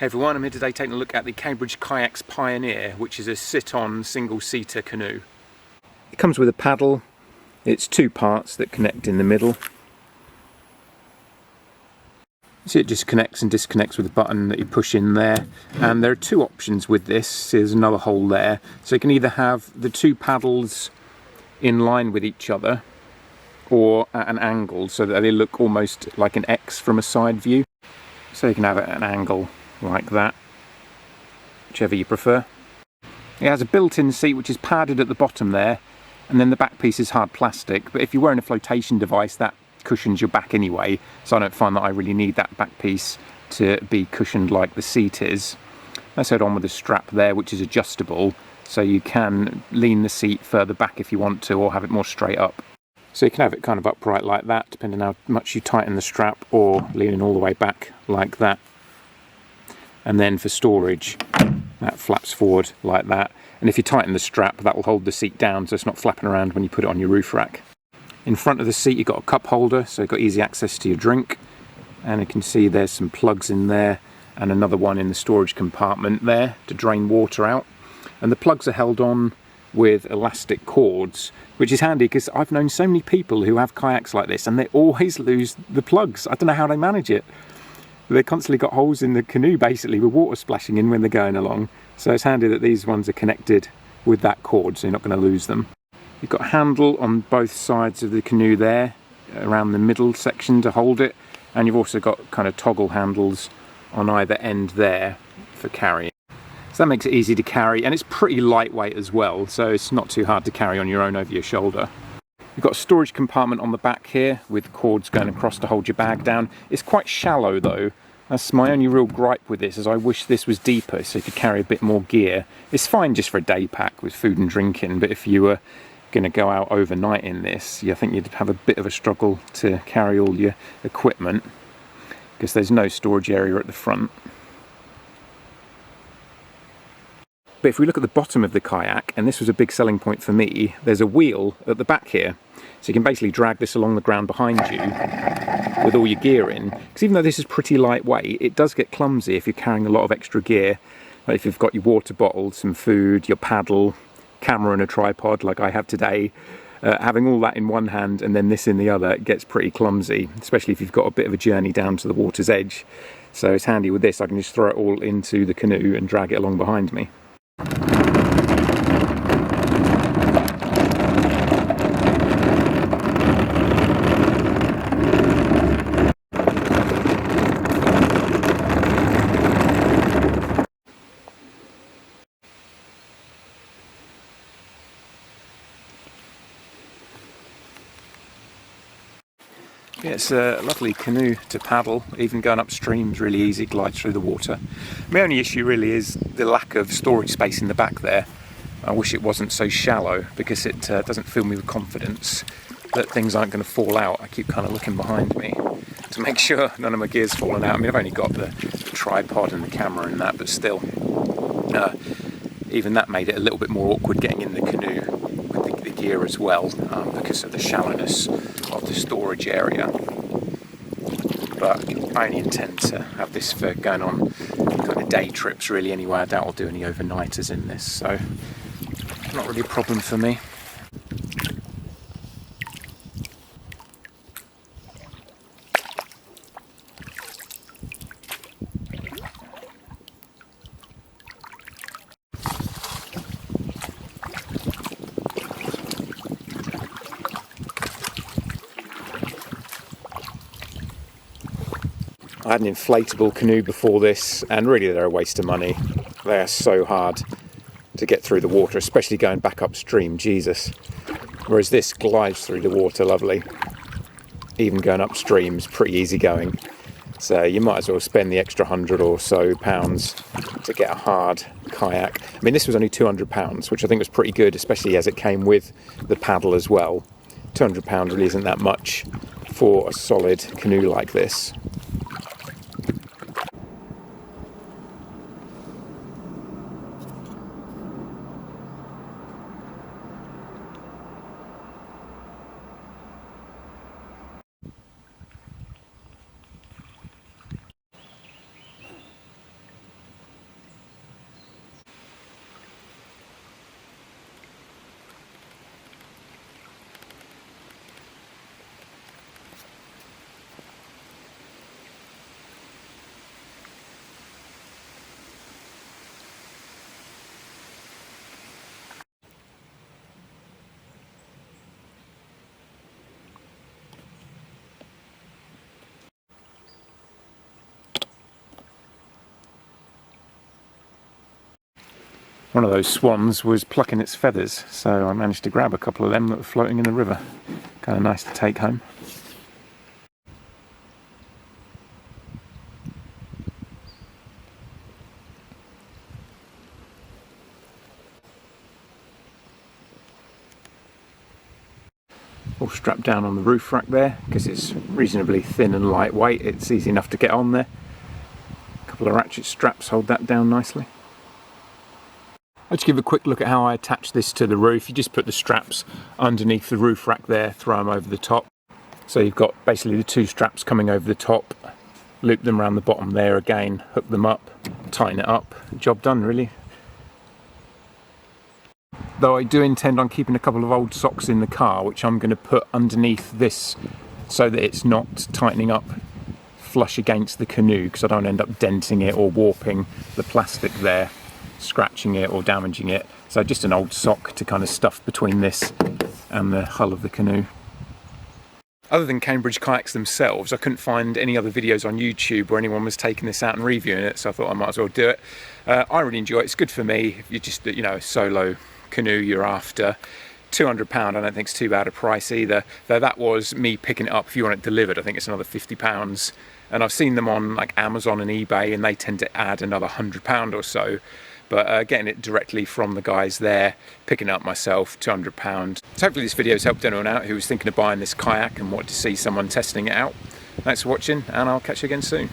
Hey everyone, I'm here today taking a look at the Cambridge Kayaks Pioneer, which is a sit-on single-seater canoe. It comes with a paddle. It's two parts that connect in the middle. So it just connects and disconnects with a button that you push in there. And there are two options with this. There's another hole there. So you can either have the two paddles in line with each other or at an angle so that they look almost like an X from a side view. So you can have it at an angle like that, whichever you prefer. It has a built-in seat which is padded at the bottom there, and then the back piece is hard plastic, but if you're wearing a flotation device that cushions your back anyway, so I don't find that I really need that back piece to be cushioned like the seat is. Let's head on with the strap there, which is adjustable, so you can lean the seat further back if you want to, or have it more straight up. So you can have it kind of upright like that, depending how much you tighten the strap, or leaning all the way back like that. And then for storage, that flaps forward like that. And if you tighten the strap, that will hold the seat down so it's not flapping around when you put it on your roof rack. In front of the seat you've got a cup holder, so you've got easy access to your drink. And you can see there's some plugs in there and another one in the storage compartment there to drain water out. And the plugs are held on with elastic cords, which is handy because I've known so many people who have kayaks like this and they always lose the plugs. I don't know how they manage it. They've constantly got holes in the canoe basically with water splashing in when they're going along. So it's handy that these ones are connected with that cord so you're not going to lose them. You've got a handle on both sides of the canoe there, around the middle section to hold it. And you've also got kind of toggle handles on either end there for carrying. So that makes it easy to carry, and it's pretty lightweight as well, so it's not too hard to carry on your own over your shoulder. You've got a storage compartment on the back here with cords going across to hold your bag down. It's quite shallow though. That's my only real gripe with this, is I wish this was deeper so you could carry a bit more gear. It's fine just for a day pack with food and drinking, but if you were going to go out overnight in this, I think you'd have a bit of a struggle to carry all your equipment because there's no storage area at the front. But if we look at the bottom of the kayak, and this was a big selling point for me, there's a wheel at the back here. So you can basically drag this along the ground behind you with all your gear in. Because even though this is pretty lightweight, it does get clumsy if you're carrying a lot of extra gear. Like if you've got your water bottle, some food, your paddle, camera and a tripod like I have today. Having all that in one hand and then this in the other, it gets pretty clumsy, especially if you've got a bit of a journey down to the water's edge. So it's handy with this, I can just throw it all into the canoe and drag it along behind me. Yeah, it's a lovely canoe to paddle, even going upstream is really easy, glides through the water. My only issue really is the lack of storage space in the back there. I wish it wasn't so shallow because it doesn't fill me with confidence that things aren't going to fall out. I keep kind of looking behind me to make sure none of my gear's fallen out. I mean, I've only got the tripod and the camera and that, but still, even that made it a little bit more awkward getting in the canoe with the gear as well, because of the shallowness of the storage area. But I only intend to have this for going on kind of day trips really anyway. I doubt I'll do any overnighters in this, so not really a problem for me. I had an inflatable canoe before this, and really they're a waste of money. They are so hard to get through the water, especially going back upstream, Jesus. Whereas this glides through the water lovely. Even going upstream is pretty easy going. So you might as well spend the extra £100 or so to get a hard kayak. I mean, this was only £200, which I think was pretty good, especially as it came with the paddle as well. £200 really isn't that much for a solid canoe like this. One of those swans was plucking its feathers, so I managed to grab a couple of them that were floating in the river. Kind of nice to take home. All strapped down on the roof rack there, because it's reasonably thin and lightweight. It's easy enough to get on there. A couple of ratchet straps hold that down nicely. Let's give a quick look at how I attach this to the roof. You just put the straps underneath the roof rack there, throw them over the top. So you've got basically the two straps coming over the top, loop them around the bottom there again, hook them up, tighten it up, job done really. Though I do intend on keeping a couple of old socks in the car, which I'm going to put underneath this so that it's not tightening up flush against the canoe, because I don't end up denting it or warping the plastic there, scratching it or damaging it. So just an old sock to kind of stuff between this and the hull of the canoe. Other than Cambridge Kayaks themselves, I couldn't find any other videos on YouTube where anyone was taking this out and reviewing it, so I thought I might as well do it. I really enjoy it. It's good for me if you're just, you know, a solo canoe you're after. £200 I don't think it's too bad a price either, though that was me picking it up. If you want it delivered, I think it's another £50, and I've seen them on like Amazon and eBay, and they tend to add another £100 or so. But getting it directly from the guys there, picking it up myself, £200. So hopefully this video has helped anyone out who was thinking of buying this kayak and wanted to see someone testing it out. Thanks for watching, and I'll catch you again soon.